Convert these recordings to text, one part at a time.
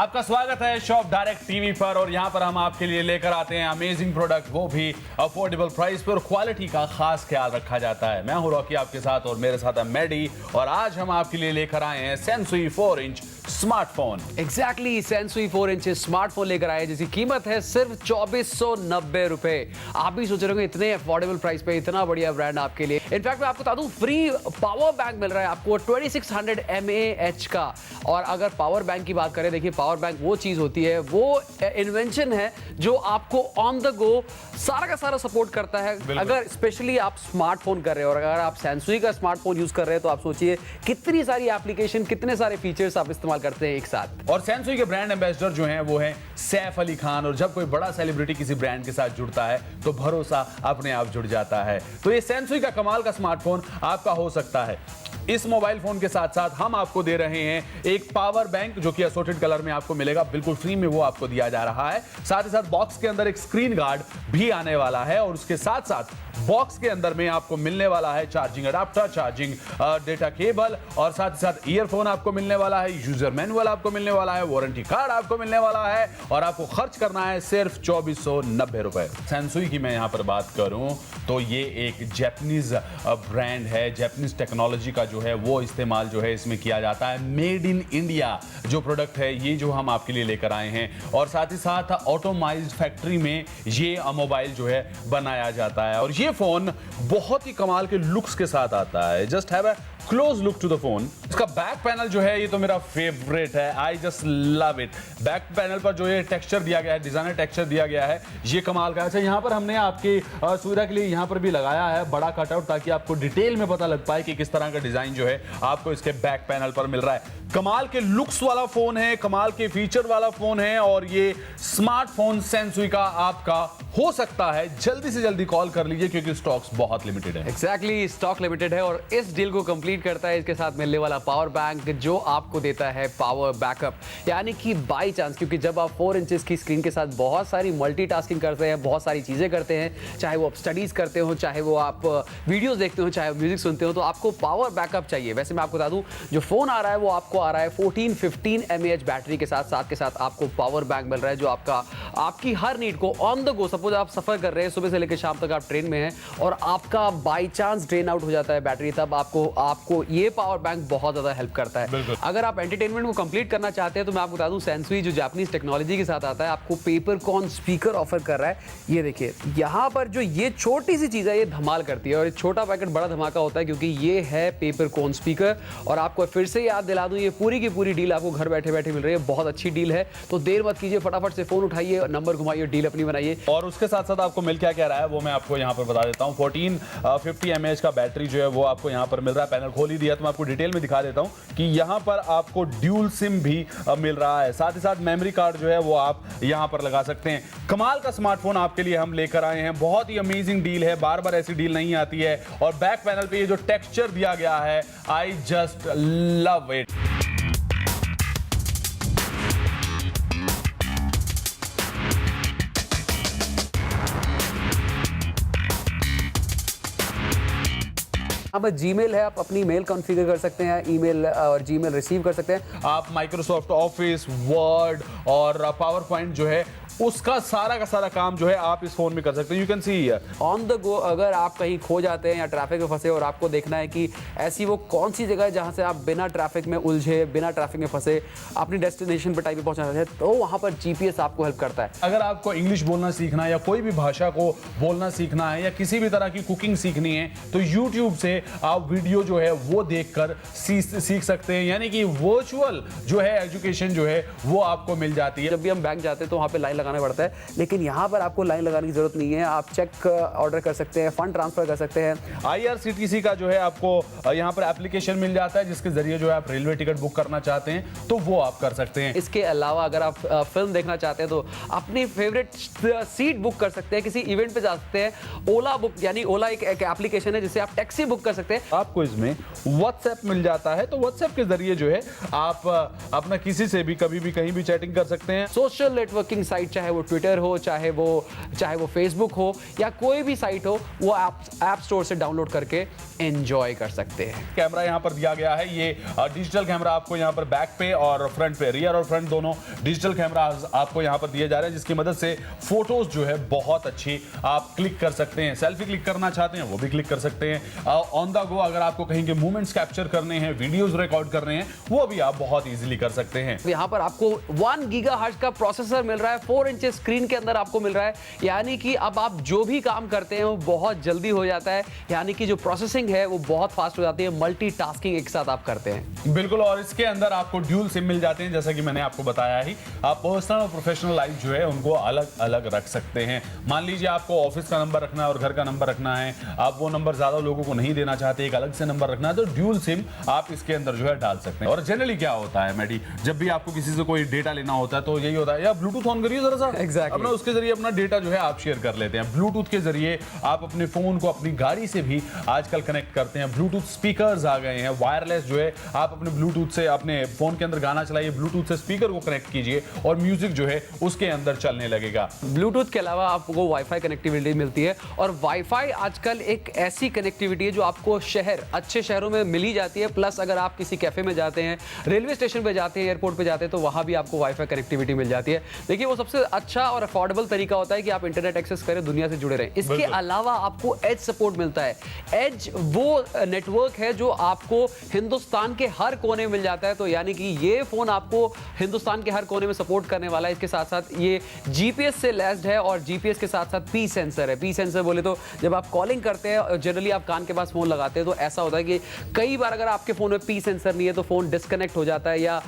आपका स्वागत है शॉप डायरेक्ट टीवी पर और यहाँ पर हम आपके लिए लेकर आते हैं अमेजिंग प्रोडक्ट, वो भी अफोर्डेबल प्राइस पर। क्वालिटी का खास ख्याल रखा जाता है। मैं हूँ रॉकी आपके साथ और मेरे साथ है मैडी, और आज हम आपके लिए लेकर आए हैं Sansui 4 inch smartphone. Exactly Sansui 4 inch smartphone लेकर आए जिसकी कीमत है सिर्फ 2490 रुपए। आप भी सोच रहे होंगे इतने अफोर्डेबल प्राइस पे इतना बढ़िया ब्रांड आपके लिए। इनफैक्ट मैं आपको बता दूं, फ्री पावर बैंक मिल रहा है आपको 2600 mAh का। और अगर पावर बैंक की बात करें, देखिए पावर बैंक वो चीज होती है, वो इन्वेंशन है जो आपको ऑन द गो सारा का सारा सपोर्ट करता है। अगर स्पेशली आप स्मार्टफोन कर रहे हो और अगर आप सेंसुई का स्मार्टफोन यूज कर रहे हैं तो आप सोचिए कितनी सारी एप्लीकेशन, कितने सारे फीचर्स आप इस्तेमाल करते हैं एक साथ। और सेंसुई के ब्रांड एम्बेसडर जो हैं वो हैं सैफ अली खान, और जब कोई बड़ा सेलिब्रिटी किसी ब्रांड के साथ जुड़ता है तो भरोसा अपने आप जुड़ जाता है। तो ये सेंसुई का कमाल का स्मार्टफोन आपका हो सकता है। इस मोबाइल फोन के साथ साथ हम आपको दे रहे हैं एक पावर बैंक जो कि असोर्टेड कलर में आपको मिलेगा, बिल्कुल फ्री में वो आपको दिया जा रहा है। साथ ही साथ बॉक्स के अंदर एक स्क्रीन गार्ड भी आने वाला है, और उसके साथ साथ बॉक्स के अंदर में आपको मिलने वाला है charging adapter, charging data cable, और साथ ही साथ ईयरफोन आपको मिलने वाला है, यूजर मैनुअल आपको मिलने वाला है, वारंटी कार्ड आपको मिलने वाला है, और आपको खर्च करना है सिर्फ 2490 रुपए। सेंसुई की मैं यहां पर बात करूं तो ये एक जापानीज ब्रांड है। जापानीज टेक्नोलॉजी का जो है वो इस्तेमाल जो है इसमें किया जाता है। मेड इन इंडिया जो प्रोडक्ट है ये जो हम आपके लिए लेकर आए हैं, और साथ ही साथ ऑटोमाइज्ड फैक्ट्री में ये मोबाइल जो है बनाया जाता है। और ये फोन बहुत ही कमाल के लुक्स के साथ आता है। Just have a close look to the phone. इसका बैक पैनल जो है ये तो मेरा फेवरेट है, I just love it. Back panel पर जो ये टेक्सचर दिया गया है, डिजाइनर टेक्सचर दिया गया है, ये कमाल का। अच्छा, यहाँ पर हमने आपकी सुविधा के लिए यहाँ पर भी लगाया है बड़ा कटआउट, ताकि आपको डिटेल में पता लग पाए कि किस तरह का डिजाइन जो है आपको इसके बैक पैनल पर मिल रहा है। कमाल के लुक्स वाला फोन है, कमाल के फीचर वाला फोन है, और ये स्मार्टफोन सेंसुई का आपका हो सकता है। जल्दी से जल्दी कॉल कर लीजिए क्योंकि स्टॉक्स बहुत लिमिटेड है। एग्जैक्टली स्टॉक लिमिटेड है, और इस डील को कंप्लीट करता है इसके साथ मिलने वाला पावर बैंक जो आपको देता है पावर बैकअप। यानी कि बाई चांस, क्योंकि जब आप 4 इंचेस की स्क्रीन के साथ बहुत सारी मल्टीटास्किंग करते हैं, बहुत सारी चीजें करते हैं, चाहे वो आप स्टडीज करते हो, चाहे वो आप वीडियोस देखते हो, चाहे म्यूजिक सुनते हो, तो आपको पावर बैकअप चाहिए। वैसे मैं आपको बता दूं, जो फोन आ रहा है वो आपको आ रहा है 14-15 mAh बैटरी के साथ के साथ आपको पावर बैंक मिल रहा है जो आपकी हर नीड को ऑन द गो, सपोज आप सफर कर रहे हैं, सुबह से लेकर शाम तक आप ट्रेन में हैं और आपका बाई चांस ड्रेन आउट हो जाता है बैटरी, तब आपको ये पावर बैंक बहुत ज्यादा हेल्प करता है। अगर आप एंटरटेनमेंट को कंप्लीट करना चाहते हैं तो मैं आपको बता दूं, सेंसुई जो जापानीज टेक्नोलॉजी के साथ आता है, आपको पेपर कॉन स्पीकर ऑफर कर रहा है। ये देखिए यहाँ पर जो ये छोटी सी चीज है ये धमाल करती है, और छोटा पैकेट बड़ा धमाका होता है क्योंकि ये है पेपर कॉन स्पीकर। और आपको फिर से याद दिला दूं, ये पूरी की पूरी डील आपको घर बैठे बैठे मिल रही है। बहुत अच्छी डील है, तो देर मत कीजिए, फटाफट से फोन उठाइए, नंबर घुमाइए, डील अपनी बनाइए। और उसके साथ साथ आपको मिल क्या रहा है वो मैं आपको यहाँ पर बता देता हूँ। 1450 mAh का बैटरी जो है वो आपको यहाँ पर मिल रहा है। पैनल खोल ही दिया तो मैं आपको डिटेल में दिखा देता हूँ कि यहाँ पर आपको ड्यूल सिम भी मिल रहा है। साथ ही साथ मेमोरी कार्ड जो है वो आप यहाँ पर लगा सकते हैं। कमाल का स्मार्टफोन आपके लिए हम लेकर आए हैं। बहुत ही अमेजिंग डील है, बार बार ऐसी डील नहीं आती है। और बैक पैनल पे ये जो टेक्सचर दिया गया है, आई जस्ट लव इट। अब जीमेल है, आप अपनी मेल कॉन्फ़िगर कर सकते हैं, ईमेल और जीमेल रिसीव कर सकते हैं। आप माइक्रोसॉफ्ट ऑफिस, वर्ड और पावर पॉइंट जो है उसका सारा का सारा काम जो है आप इस फोन में कर सकते हैं। You can see on the go. अगर आप कहीं खो जाते हैं या ट्रैफिक में फंसे और आपको देखना है कि ऐसी वो कौन सी जगह है जहां से आप बिना ट्रैफिक में उलझे, बिना ट्रैफिक में फंसे अपनी डेस्टिनेशन पर टाइम पे पहुंचना चाहते हैं, तो वहां पर जीपीएस आपको हेल्प करता है। अगर आपको इंग्लिश बोलना सीखना है या कोई भी भाषा को बोलना सीखना है या किसी भी तरह की कुकिंग सीखनी है, तो यूट्यूब से आप वीडियो जो है वो देखकर सीख सकते हैं। यानी कि वर्चुअल जो है एजुकेशन जो है वो आपको मिल जाती है। जब भी हम बैंक जाते हैं तो वहां पे लाइन लगाना पड़ता है, लेकिन यहाँ पर आपको लाइन लगाने की जरूरत नहीं है। आप चेक ऑर्डर कर सकते हैं, फंड ट्रांसफर कर सकते हैं। IRCTC का जो है आपको यहाँ पर एप्लीकेशन मिल जाता है, जिसके जरिए जो है आप रेलवे टिकट बुक करना चाहते हैं तो वो आप कर सकते हैं। इसके अलावा अगर आप फिल्म देखना चाहते हैं तो अपनी फेवरेट सीट बुक कर सकते हैं, किसी इवेंट पे जा सकते हैं। ओला बुक, यानी ओला एक एप्लीकेशन है जिससे आप टैक्सी बुक कर सकते हैं। आपको इसमें WhatsApp मिल जाता है, तो WhatsApp के जरिए जो है आप अपना किसी से भी कभी भी कहीं भी चैटिंग कर सकते हैं। सोशल नेटवर्किंग साइट, चाहे वो ट्विटर हो, चाहे वो फेसबुक हो या कोई भी साइट हो, वो ऐप स्टोर से डाउनलोड करके एंजॉय कर सकते हैं। कैमरा यहाँ पर दिया गया है, ये डिजिटल कैमरा आपको यहाँ पर बैक पे और फ्रंट पे, रियर और फ्रंट दोनों डिजिटल कैमरा आपको यहाँ पर दिए जा रहे हैं, जिसकी मदद से फोटोज जो है बहुत अच्छी आप क्लिक कर सकते हैं। सेल्फी क्लिक करना चाहते हैं वो भी क्लिक कर सकते हैं। ऑन द गो अगर आपको कहीं के मूवमेंट्स कैप्चर करने हैं, वीडियोज रिकॉर्ड करने हैं, वो भी आप बहुत इजीली कर सकते हैं। यहाँ पर आपको 1 गीगाहर्ट्ज का प्रोसेसर मिल रहा है, 4 इंच स्क्रीन के अंदर आपको मिल रहा है, यानी कि अब आप जो भी काम करते हैं वो बहुत जल्दी हो जाता है, यानी कि जो प्रोसेसिंग है वो बहुत फास्ट हो जाती है, मल्टीटास्किंग एक साथ आप करते हैं। बिल्कुल, और इसके अंदर आपको ड्यूल सिम मिल जाते हैं, जैसा कि मैंने आपको बताया ही। आप पर्सनल और प्रोफेशनल लाइफ जो है उनको अलग अलग रख सकते हैं। मान लीजिए आपको ऑफिस का नंबर रखना है और घर का नंबर रखना है, आप वो नंबर ज्यादा लोगों को नहीं देना चाहते, एक अलग से नंबर रखना है, तो ड्यूल सिम आप इसके अंदर जो है डाल सकते हैं। और जनरली क्या होता है मैडी, जब भी आपको किसी से कोई डेटा लेना होता है तो यही होता है, या ब्लूटूथ ऑन करिए जरा सा, Exactly. अपना उसके जरिए अपना डेटा जो है आप शेयर कर लेते हैं। ब्लूटूथ के जरिए आप अपने फोन को अपनी गाड़ी से भी आजकल कनेक्ट करते हैं। ब्लूटूथ स्पीकर्स आ गए हैं, वायरलेस जो है आप अपने ब्लूटूथ से अपने फोन के अंदर गाना चलाइए, ब्लूटूथ से स्पीकर को कनेक्ट कीजिए और म्यूजिक जो है उसके अंदर चलने लगेगा। ब्लूटूथ के अलावा आपको वाईफाई कनेक्टिविटी मिलती है, और वाईफाई आजकल एक ऐसी कनेक्टिविटी है जो आपको अच्छे शहरों में मिल ही जाती है। प्लस अगर आप किसी कैफे में जाते हैं, रेलवे स्टेशन पे जाते हैं, एयरपोर्ट पे जाते हैं, तो वहां भी आपको वाईफाई कनेक्टिविटी मिल जाती है। देखिए, वो सबसे अच्छा और अफोर्डेबल तरीका होता है कि आप इंटरनेट एक्सेस करें, दुनिया से जुड़े रहें। इसके अलावा आपको एज सपोर्ट मिलता है। एज वो नेटवर्क है जो आपको हिंदुस्तान के हर कोने में मिल जाता है, तो यानी कि ये फोन आपको हिंदुस्तान के हर कोने में सपोर्ट करने वाला है। इसके साथ साथ ये जीपीएस से लैस्ड है, और जीपीएस के साथ साथ पी सेंसर है। पी सेंसर बोले तो जब आप कॉलिंग करते हैं, जनरली आप कान के पास फोन लगाते हैं, तो ऐसा होता है कि कई बार अगर आपके फोन में पी सेंसर नहीं है तो फोन डिस्कनेक्ट हो जाता है, या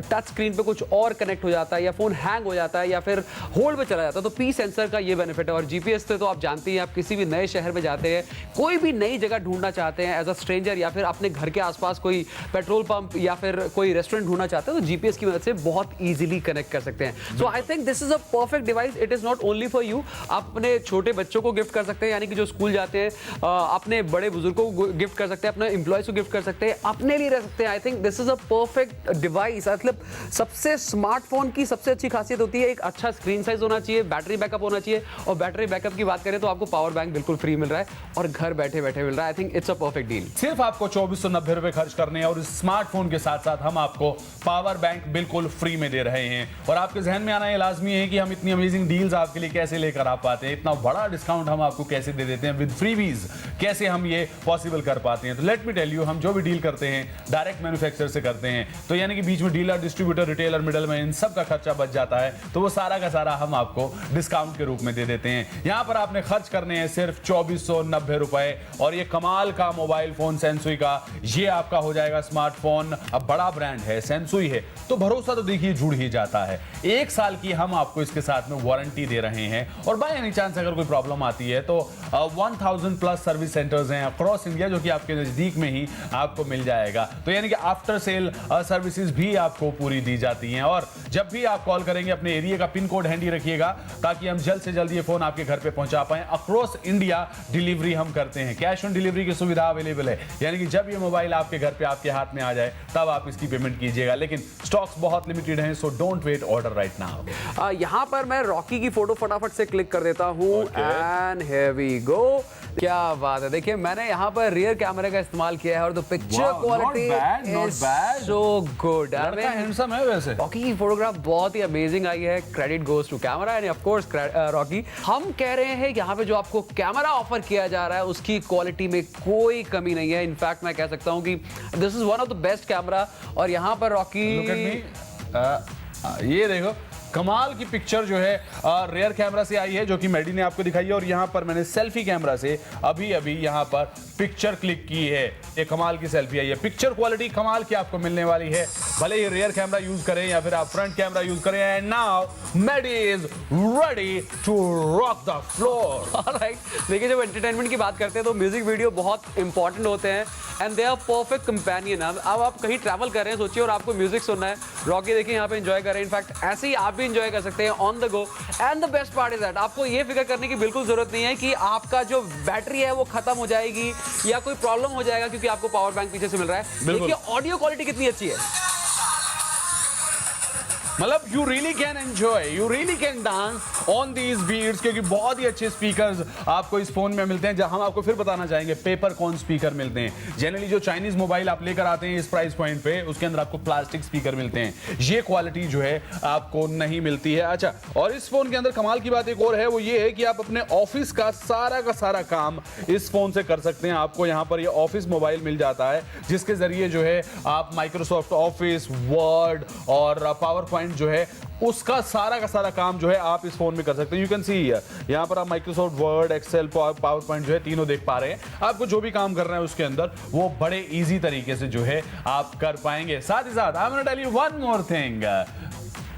टच स्क्रीन पे कुछ और कनेक्ट हो जाता है, या फोन हैंग हो जाता है, या फिर होल्ड पे चला जाता है। तो पी सेंसर का ये बेनिफिट है। और जीपीएस से तो आप जानते हैं, आप किसी भी नए शहर में जाते हैं, कोई भी नई जगह ढूंढना चाहते हैं एज अ स्ट्रेंजर, या फिर अपने घर के आसपास कोई पेट्रोल पंप या फिर कोई रेस्टोरेंट ढूंढना चाहते हैं, तो जीपीएस की मदद से बहुत इजीली कनेक्ट कर सकते हैं। So I think this is a perfect device. It is not only for you, आप अपने छोटे बच्चों को गिफ्ट कर सकते हैं, यानी कि जो स्कूल जाते हैं, अपने बड़े बुजुर्गों को गिफ्ट कर सकते हैं, अपने एम्प्लॉयज को गिफ्ट कर सकते हैं, अपने लिए रह सकते हैं। आई think this is a perfect device. मतलब सबसे स्मार्टफोन की सबसे अच्छी खासियत होती है एक अच्छा स्क्रीन साइज होना चाहिए, बैटरी बैकअप होना चाहिए, और बैटरी बैकअप की बात करें तो आपको पावर बैंक बिल्कुल फ्री मिल रहा है और घर बैठे बैठे मिल रहा है। I think it's a perfect deal. सिर्फ आपको 2490 रुपए खर्च करने हैं और इस स्मार्टफोन के साथ साथ हम आपको पावर बैंक बिल्कुल फ्री में दे रहे हैं। और आपके जहन में आना ये लाजमी है कि हम इतनी अमेजिंग डील्स आपके लिए कैसे लेकर आ पाते हैं, इतना बड़ा डिस्काउंट हम आपको कैसे दे देते हैं विद फ्रीबीज, कैसे हम ये पॉसिबल कर पाते हैं। तो लेट मी टेल यू, हम जो भी डील करते हैं डायरेक्ट मैन्युफैक्चरर से करते हैं, तो यानी कि बीच में डीलर, डिस्ट्रीब्यूटर, रिटेलर, मिडलमैन, इन सब का खर्चा बच जाता है, तो वो सारा का सारा हम आपको डिस्काउंट के रूप में दे देते हैं। यहां पर आपने खर्च करने हैं सिर्फ 2490 रुपए, और ये कमाल का मोबाइल फोन सेंसुई का, ये आपका हो जाएगा स्मार्टफोन। अब बड़ा ब्रांड है, सेंसुई है, तो भरोसा तो देखिए जुड़ ही जाता है। 1 साल की हम आपको इसके साथ में वारंटी दे रहे हैं, और बाय एनी चांस अगर कोई प्रॉब्लम आती है तो 1000 प्लस सर्विस सेंटर्स हैं अक्रॉस इंडिया, जो कि आपके नजदीक में ही आपको मिल जाएगा। तो यानी कि आफ्टर सेल सर्विसेज भी आपको पूरी दी जाती हैं। और जब भी आप कॉल करेंगे अपने एरिया का पिन कोड हैंडी रखिएगा, ताकि हम जल्द से जल्द ये फोन आपके घर पे पहुंचा पाएं। अक्रॉस इंडिया डिलीवरी हम करते हैं, कैश ऑन डिलीवरी की सुविधा अवेलेबल है, यानी कि जब ये मोबाइल आपके घर पे आपके हाथ में आ जाए तब आप इसकी पेमेंट कीजिएगा। लेकिन स्टॉक्स बहुत लिमिटेड हैं, so don't wait, order right now. यहां पर मैं रॉकी की फोटो फटाफट से क्लिक कर देता हूं, एंड हियर वी गो। क्या बात है, देखिए मैंने यहाँ पर रियर कैमरे का इस्तेमाल किया है, और the picture quality is so good. Handsome है वैसे। रॉकी की फोटोग्राफ बहुत ही अमेजिंग आई है, credit goes to camera and of course Rocky. हम कह रहे हैं यहाँ पे जो आपको कैमरा ऑफर किया जा रहा है उसकी क्वालिटी में कोई कमी नहीं है। इनफैक्ट मैं कह सकता हूँ कि this is one of the best camera. और यहाँ पर रॉकी, ये देखो कमाल की पिक्चर जो है रेयर कैमरा से आई है, जो कि मेडी ने आपको दिखाई है, और यहाँ पर मैंने सेल्फी कैमरा से अभी अभी यहाँ पर पिक्चर क्लिक की है। ये कमाल की सेल्फी आई है, पिक्चर क्वालिटी कमाल की आपको मिलने वाली है, भले ही रेयर कैमरा यूज करें या फिर आप फ्रंट कैमरा यूज करें। And now Maddy is ready to rock the floor. Alright, देखिए जब एंटरटेनमेंट की बात करते हैं तो म्यूजिक वीडियो बहुत इंपॉर्टेंट होते हैं। And they are perfect companion. अब आप कहीं ट्रैवल कर रहे हैं, सोचिए, और आपको म्यूजिक सुनना है, रॉकी देखिए यहाँ पे एंजॉय कर रहे हैं। इनफैक्ट ऐसे ही आप भी एंजॉय कर सकते हैं on the go. And the best part is that आपको ये फिक्र करने की बिल्कुल जरूरत नहीं है कि आपका जो बैटरी है वो खत्म हो जाएगी या कोई प्रॉब्लम हो जाएगा, क्योंकि आपको पावर बैंक पीछे से मिल रहा है। देखिए ऑडियो क्वालिटी कितनी अच्छी है, मतलब you really can enjoy, you really can dance on these beats, क्योंकि बहुत ही अच्छे स्पीकर्स आपको इस फोन में मिलते हैं। जहां हम आपको फिर बताना चाहेंगे, पेपर कॉन स्पीकर मिलते हैं। जनरली जो चाइनीज मोबाइल आप लेकर आते हैं इस प्राइस पॉइंट पे, उसके अंदर आपको प्लास्टिक स्पीकर मिलते हैं। ये क्वालिटी जो है आपको नहीं मिलती है। अच्छा, और इस फोन के अंदर कमाल की बात एक और है, वो ये है कि आप अपने ऑफिस का सारा काम इस फोन से कर सकते हैं। आपको यहाँ पर ये ऑफिस मोबाइल मिल जाता है, जिसके जरिए जो है आप माइक्रोसॉफ्ट ऑफिस, वर्ड और पावर पॉइंट जो है उसका सारा का सारा काम जो है आप इस फोन में कर सकते हैं। यू कैन सी यहाँ पर आप Microsoft Word, Excel, PowerPoint जो है तीनों देख पा रहे हैं। आपको जो भी काम करना है उसके अंदर वो बड़े इजी तरीके से जो है आप कर पाएंगे। साथ ही साथ I am gonna tell you one more thing,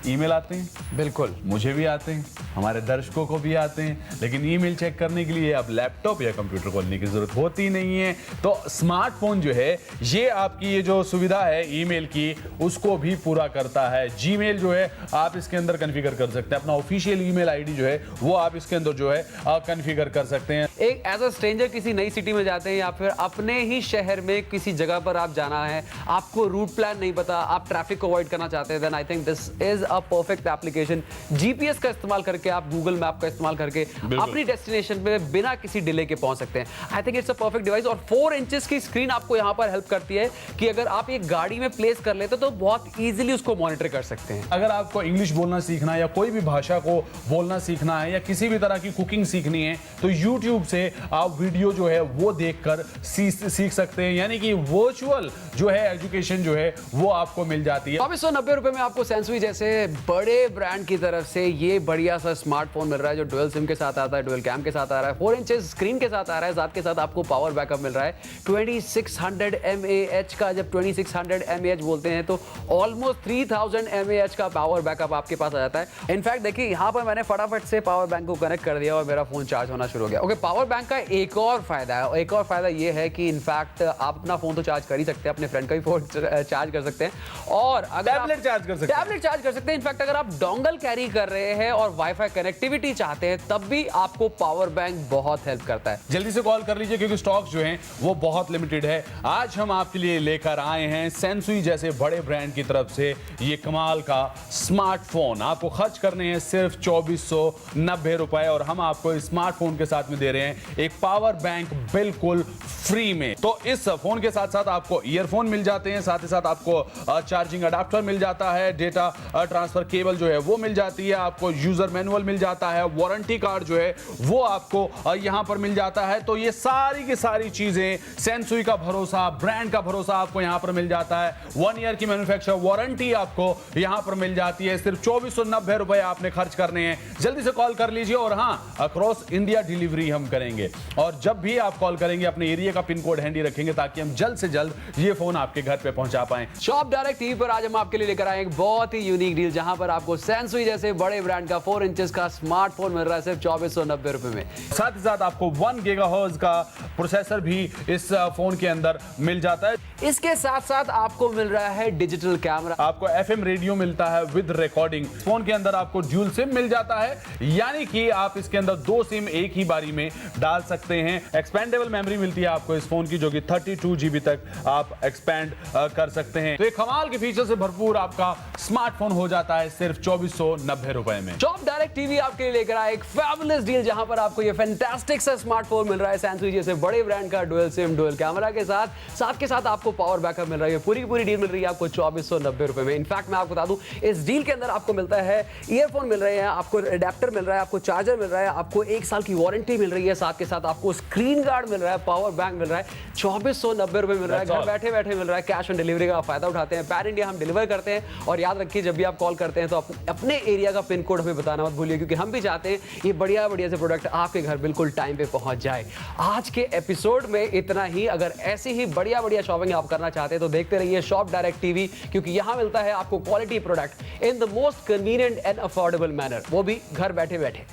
email आते हैं, बिल्कुल मुझे भी आते हैं, हमारे दर्शकों को भी आते हैं, लेकिन ईमेल चेक करने के लिए अब लैपटॉप या कंप्यूटर खोलने की जरूरत होती नहीं है। तो स्मार्टफोन जो है ये आपकी ये जो सुविधा है ईमेल की, उसको भी पूरा करता है। जीमेल जो है आप इसके अंदर कॉन्फ़िगर कर सकते हैं, अपना ऑफिशियल ईमेल आईडी जो है वो आप इसके अंदर जो है कॉन्फ़िगर कर सकते हैं। एक एज अ स्ट्रेंजर किसी नई सिटी में जाते हैं या फिर अपने ही शहर में किसी जगह पर आप जाना है, आपको रूट प्लान नहीं पता, आप ट्रैफिक को अवॉइड करना चाहते हैं, then I think this is a perfect application. GPS का इस्तेमाल करके आप गूगल मैप का इस्तेमाल करके अपनी डेस्टिनेशन पे बिना किसी डिले के पहुंच सकते हैं। I think it's a perfect device. और 4 इंचेस की स्क्रीन आपको यहां पर हेल्प करती है कि अगर आप एक गाड़ी में प्लेस कर लेते तो बहुत इजीली उसको मॉनिटर कर सकते हैं। अगर आपको इंग्लिश बोलना सीखना है या कोई भी भाषा को बोलना सीखना है या किसी भी तरह की कुकिंग सीखनी है, तो YouTube से आप वीडियो जो है वो देखकर सीख सकते हैं। यानी कि वर्चुअल जो है एजुकेशन जो है वो आपको मिल जाती है। 2490 रुपए में आपको सेंसुई जैसे बड़े ब्रांड की तरफ से ये बढ़िया सा स्मार्टफोन मिल रहा है, जो डुअल सिम के साथ आता है, डुअल कैम के साथ आ रहा है, 4 इंचेस स्क्रीन के साथ आ रहा है, साथ के साथ आपको पावर बैकअप मिल रहा है 2600 mAh का। जब 2600 mAh बोलते हैं तो ऑलमोस्ट 3000 mAh का पावर बैकअप आपके पास आ जाता है। इनफैक्ट देखिए यहाँ पर मैंने फटाफट से पावर बैंक को कनेक्ट कर दिया और मेरा फोन चार्ज होना शुरू हो गया। ओके, पावर बैंक का एक और फायदा है, एक और फायदा ये है कि इनफैक्ट आप अपना फोन तो चार्ज कर ही सकते हैं, अपने फ्रेंड का भी फोन चार्ज कर सकते हैं, और अगर टैबलेट चार्ज कर सकते हैं। इनफैक्ट अगर आप डोंगल कैरी कर रहे हैं और वाईफाई कनेक्टिविटी चाहते हैं तब भी आपको पावर बैंक बहुत हेल्प करता है। जल्दी से कॉल कर लीजिए क्योंकि स्टॉक जो हैं वो बहुत लिमिटेड है। आज हम आपके लिए लेकर आए हैं सेंसुई जैसे बड़े ब्रांड की तरफ से ये कमाल का स्मार्टफोन। आपको खर्च करने हैं सिर्फ 2490 रुपए और हम आपको इस स्मार्टफोन के साथ में दे रहे हैं एक पावर बैंक बिल्कुल फ्री में। तो इस फोन के साथ साथ आपको ईयरफोन मिल जाते हैं, साथ ही साथ आपको चार्जिंग अडाप्टर मिल जाता है, डेटा ट्रांसफर केबल जो है वो मिल जाती है, आपको यूजर मैनुअल मिल जाता है, वारंटी कार्ड जो है वो आपको यहां पर मिल जाता है। तो ये सारी की सारी चीजें, सेंसुई का भरोसा, ब्रांड का भरोसा आपको यहां पर मिल जाता है। 1 ईयर की मैन्युफैक्चर वारंटी आपको यहां पर मिल जाती है। सिर्फ 2490 रुपए आपने खर्च करने हैं। जल्दी से कॉल कर लीजिए और हां, अक्रॉस इंडिया डिलीवरी हम करेंगे और जब भी आप कॉल करेंगे अपने एरिया का पिन कोड हैंडी रखेंगे ताकि हम जल्द से जल्द ये फोन आपके घर पे पहुंचा पाएं। शॉप डायरेक्ट टीवी पर आज हम आपके लिए लेकर आए एक बहुत ही यूनिक डील, जहां पर आपको सेंसुई जैसे बड़े ब्रांड का 4 इंचेस का स्मार्टफोन मिल रहा है सिर्फ 2490 रुपए में। साथ ही साथ आपको 1 गीगाहर्ट्ज का प्रोसेसर भी इस फोन के अंदर मिल जाता है। इसके साथ साथ आपको मिल रहा है डिजिटल कैमरा, आपको FM रेडियो मिलता है विद रिकॉर्डिंग। फोन के अंदर आपको ड्यूल सिम मिल जाता है, यानी कि आप इसके अंदर 2 सिम एक ही बारी में डाल सकते हैं। एक्सपेंडेबल मेमोरी मिलती है आपको इस फोन की, जो कि 32 GB तक आप एक्सपेंड कर सकते हैं। तो एक कमाल के फीचर से भरपूर आपका स्मार्टफोन हो जाता है सिर्फ 2490 रुपए में। शॉप डायरेक्ट टीवी आपके लिए लेकर आए एक फैबुलस डील, जहां पर आपको ये फैंटास्टिक सा स्मार्टफोन मिल रहा है सेंसुई जैसे बड़े ब्रांड का, डुअल सिम डुअल कैमरा के साथ के साथ आपको पावर बैकअप मिल रहा है। पूरी की पूरी डील मिल रही है आपको 2490 रुपए में। इनफैक्ट मैं आपको बता दूं, इस डील के अंदर आपको मिलता है ईयरफोन मिल रहे हैं, आपको अडेप्टर मिल रहा है, आपको चार्जर मिल रहा है, आपको 1 साल की वारंटी मिल रही है, साथ के साथ आपको स्क्रीन गार्ड मिल रहा है, पावर बैंक मिल रहा है, 2490 रुपए मिल रहा है। घर बैठे बैठे मिल रहा है। कैश ऑन डिलीवरी का फायदा उठाते हैं। पैन इंडिया हम डिलीवर करते हैं और याद रखिए जब भी आप कॉल करते हैं तो अपने एरिया का पिन कोड हमें बताना मत भूलिए, क्योंकि हम भी चाहते हैं ये बढ़िया बढ़िया से प्रोडक्ट आपके घर बिल्कुल टाइम पे पहुंच जाए। आज के एपिसोड में इतना ही। अगर ऐसी ही बढ़िया बढ़िया शॉपिंग आप करना चाहते हैं तो देखते रहिए शॉप डायरेक्ट टीवी, क्योंकि यहां मिलता है आपको quality product in the most convenient and affordable manner, वो भी घर बैठे बैठे।